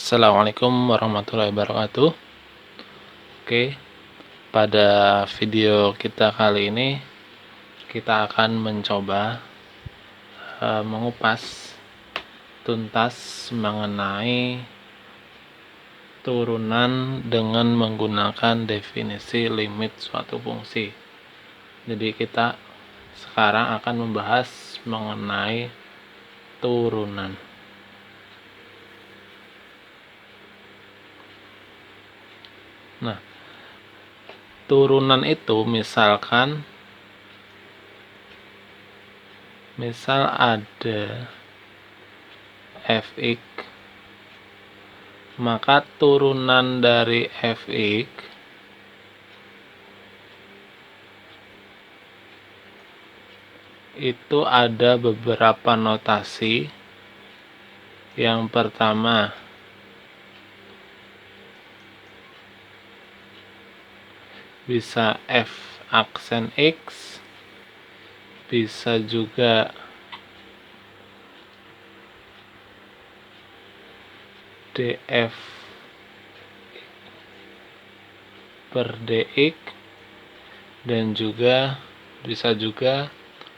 Assalamualaikum warahmatullahi wabarakatuh. Oke, pada video kita kali ini kita akan mencoba mengupas tuntas mengenai turunan dengan menggunakan definisi limit suatu fungsi. Jadi kita sekarang akan membahas mengenai turunan. Nah, turunan itu misal ada fx, maka turunan dari fx itu ada beberapa notasi. Yang pertama, bisa f aksen x, bisa juga df per dx, dan juga bisa juga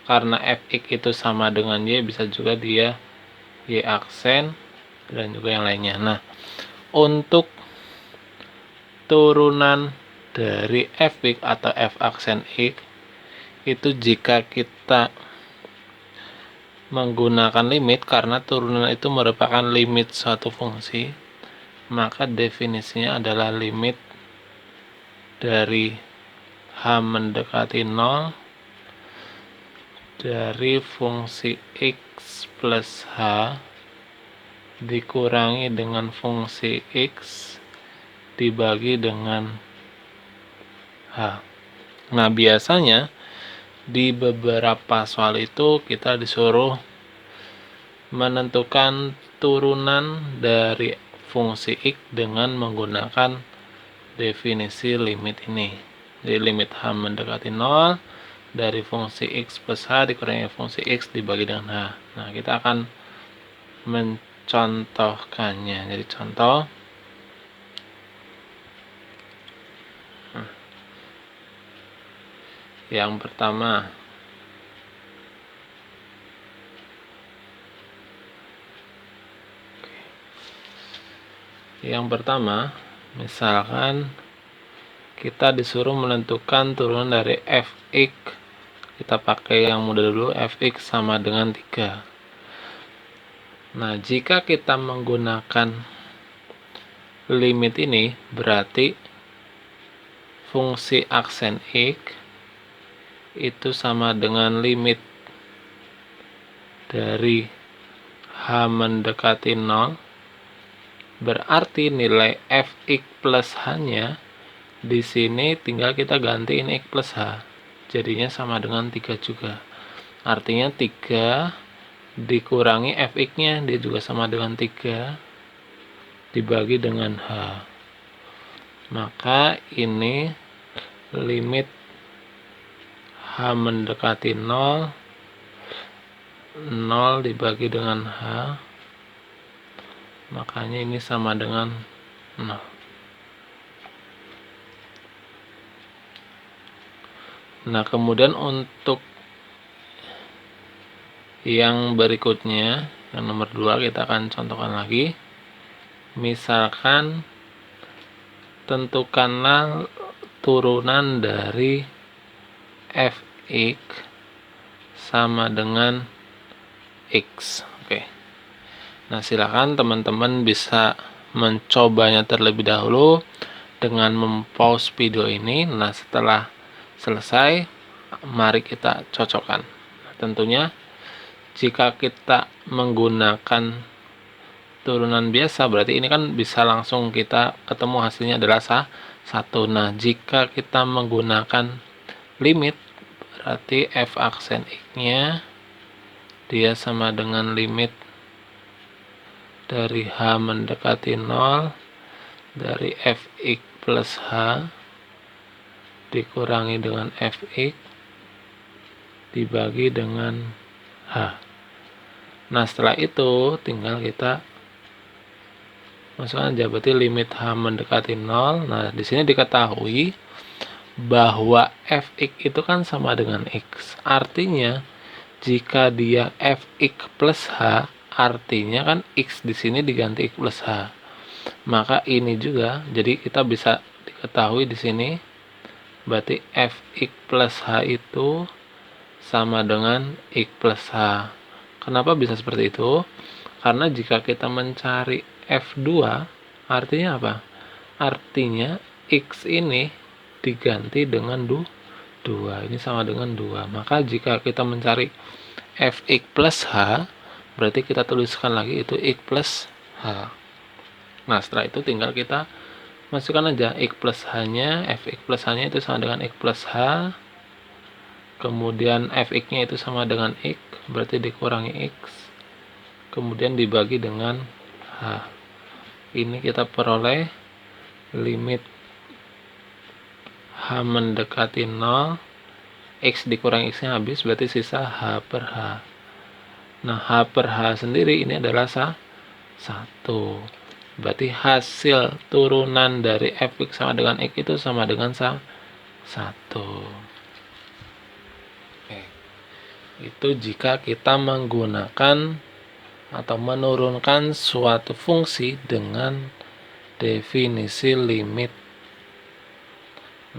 karena fx itu sama dengan y, bisa juga dia y aksen dan juga yang lainnya. Nah, untuk turunan dari fx atau f aksen x itu jika kita menggunakan limit, karena turunan itu merupakan limit suatu fungsi, maka definisinya adalah limit dari h mendekati 0 dari fungsi x plus h dikurangi dengan fungsi x dibagi dengan h. Nah, biasanya di beberapa soal itu kita disuruh menentukan turunan dari fungsi x dengan menggunakan definisi limit ini. Jadi limit h mendekati 0 dari fungsi x plus h dikurangi fungsi x dibagi dengan h. Nah, kita akan mencontohkannya. Jadi contoh, yang pertama, misalkan kita disuruh menentukan turunan dari fx. Kita pakai yang mudah dulu, fx sama dengan 3. Nah, jika kita menggunakan limit ini, berarti fungsi aksen x itu sama dengan limit dari h mendekati 0. Berarti nilai fx plus h-nya di sini tinggal kita gantiin x plus h. Jadinya sama dengan 3 juga. Artinya 3 dikurangi fx-nya, dia juga sama dengan 3 dibagi dengan h. Maka ini limit h mendekati 0, 0 dibagi dengan h, makanya ini sama dengan 0. Nah, kemudian untuk yang berikutnya, yang nomor 2, kita akan contohkan lagi. Misalkan tentukanlah turunan dari fx sama dengan x. Oke. Nah, silakan teman-teman bisa mencobanya terlebih dahulu dengan mempause video ini. Nah, setelah selesai, mari kita cocokkan. Nah, tentunya jika kita menggunakan turunan biasa, berarti ini kan bisa langsung kita ketemu hasilnya adalah 1. Nah, jika kita menggunakan limit, berarti f aksen x-nya dia sama dengan limit dari h mendekati 0 dari fx plus h dikurangi dengan fx dibagi dengan h. Nah, setelah itu tinggal kita Masukkan aja, berarti limit H mendekati 0. Nah, di sini diketahui bahwa fx itu kan sama dengan x. Artinya, jika dia fx plus h, artinya kan x di sini diganti x plus h. Maka ini juga, jadi kita bisa diketahui di sini, berarti fx plus h itu sama dengan x plus h. Kenapa bisa seperti itu? Karena jika kita mencari f2, artinya apa? Artinya x ini diganti dengan 2. Ini sama dengan 2. Maka jika kita mencari fx plus h, berarti kita tuliskan lagi itu x plus h. Nah, setelah itu tinggal kita masukkan aja x plus h-nya, fx plus h-nya itu sama dengan x plus h. Kemudian fx-nya itu sama dengan x, berarti dikurangi x. Kemudian dibagi dengan h. Ini kita peroleh limit h mendekati 0, x dikurangi x-nya habis, berarti sisa h per h. Nah, h per h sendiri ini adalah 1. Berarti hasil turunan dari fx sama dengan x itu sama dengan 1. Itu jika kita menggunakan atau menurunkan suatu fungsi dengan definisi limit.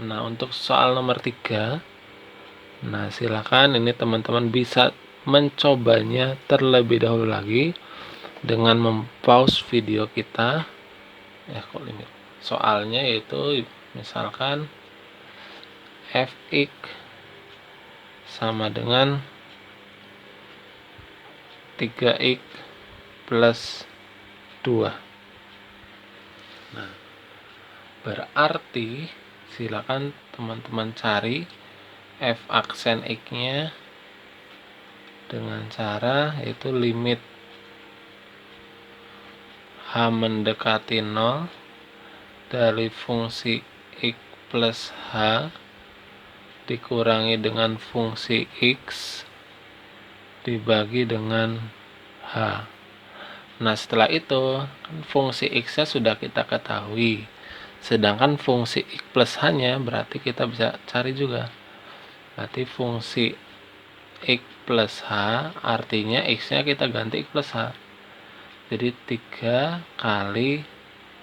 Nah, untuk soal nomor 3, nah silakan ini teman-teman bisa mencobanya terlebih dahulu lagi dengan mempause video kita. Kok limit? Soalnya yaitu misalkan fx sama dengan 3x plus 2. Nah, berarti silakan teman-teman cari f aksen x-nya dengan cara yaitu limit h mendekati 0 dari fungsi x plus h dikurangi dengan fungsi x dibagi dengan h. Nah, setelah itu fungsi x-nya sudah kita ketahui, sedangkan fungsi x plus h-nya berarti kita bisa cari juga. Berarti fungsi x plus h artinya x-nya kita ganti x plus h. Jadi 3 kali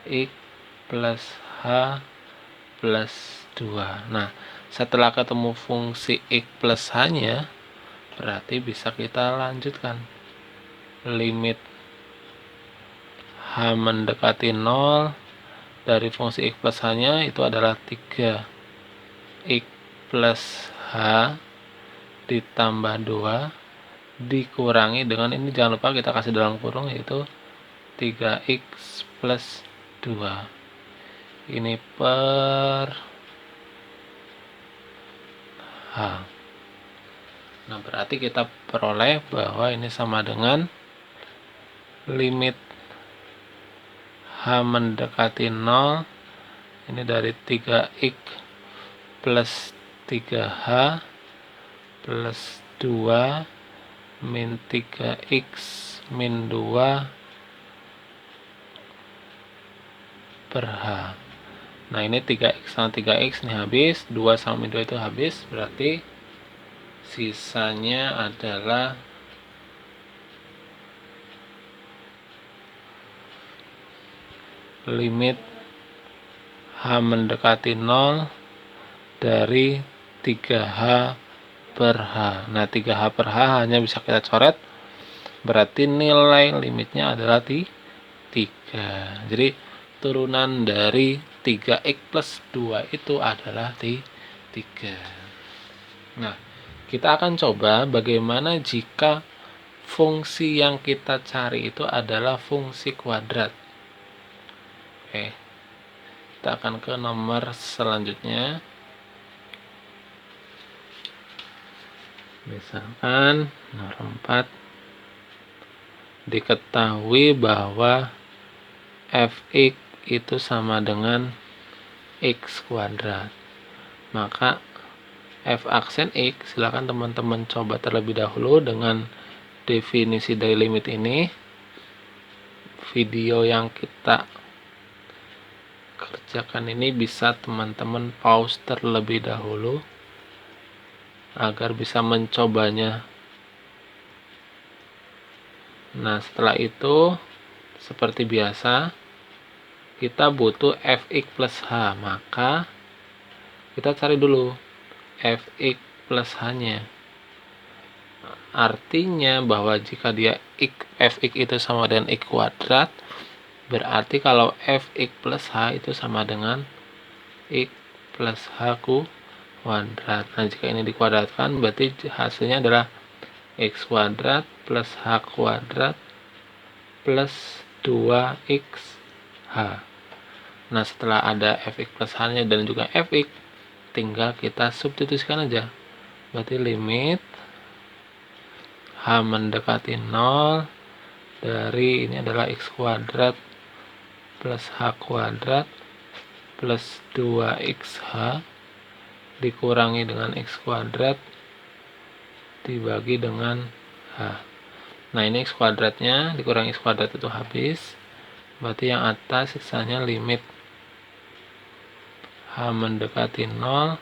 x plus h plus 2. Nah, setelah ketemu fungsi x plus h-nya, berarti bisa kita lanjutkan. Limit h mendekati 0 dari fungsi x plus h-nya itu adalah 3x plus h ditambah 2 dikurangi dengan ini, jangan lupa kita kasih dalam kurung, yaitu 3x plus 2. Ini per h. Nah, berarti kita peroleh bahwa ini sama dengan limit h mendekati 0 ini dari 3x plus 3h plus 2 min 3x min 2 per h. Nah, ini 3x sama 3x ini habis, 2 sama min 2 itu habis, berarti sisanya adalah limit h mendekati 0 dari 3h per h. Nah, 3h per h hanya bisa kita coret, berarti nilai limitnya adalah 3. Jadi turunan dari 3x plus 2 itu adalah 3. Nah, kita akan coba bagaimana jika fungsi yang kita cari itu adalah fungsi kuadrat. Oke, kita akan ke nomor selanjutnya. Misalkan nomor 4, diketahui bahwa fx itu sama dengan x kuadrat. Maka f aksen x, silakan teman-teman coba terlebih dahulu dengan definisi dari limit ini. Video yang kita kerjakan ini bisa teman-teman pause terlebih dahulu agar bisa mencobanya. Nah, setelah itu seperti biasa kita butuh fx plus h, maka kita cari dulu fx plus h-nya. Artinya bahwa jika dia fx itu sama dengan x kuadrat, berarti kalau fx plus h itu sama dengan x plus h kuadrat. Nah, jika ini dikuadratkan, berarti hasilnya adalah x kuadrat plus h kuadrat plus 2xh. Nah, setelah ada fx plus h-nya dan juga fx, tinggal kita substitusikan aja. Berarti limit h mendekati 0 dari ini adalah x kuadrat plus h kuadrat plus 2xh dikurangi dengan x kuadrat dibagi dengan h. Nah, ini x kuadratnya dikurangi x kuadrat itu habis. Berarti yang atas sisanya limit h mendekati 0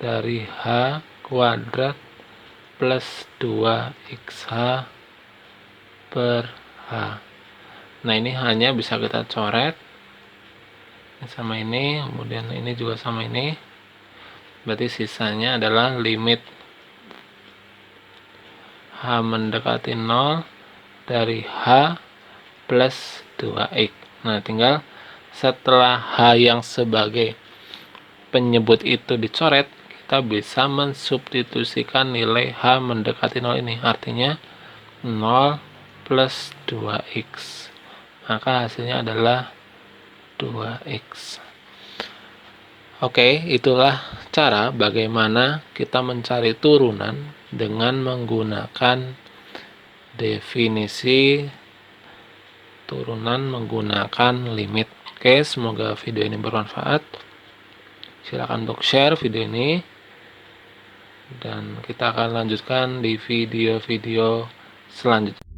dari h kuadrat plus 2xh per h. Nah, ini hanya bisa kita coret sama ini, kemudian ini juga sama ini. Berarti sisanya adalah limit h mendekati 0 dari h plus 2x. Nah, tinggal setelah h yang sebagai penyebut itu dicoret, kita bisa mensubstitusikan nilai h mendekati 0 ini. Artinya 0 plus 2x. Maka hasilnya adalah 2x. Oke, itulah cara bagaimana kita mencari turunan dengan menggunakan definisi turunan menggunakan limit. Oke, semoga video ini bermanfaat. Silakan untuk share video ini, dan kita akan lanjutkan di video-video selanjutnya.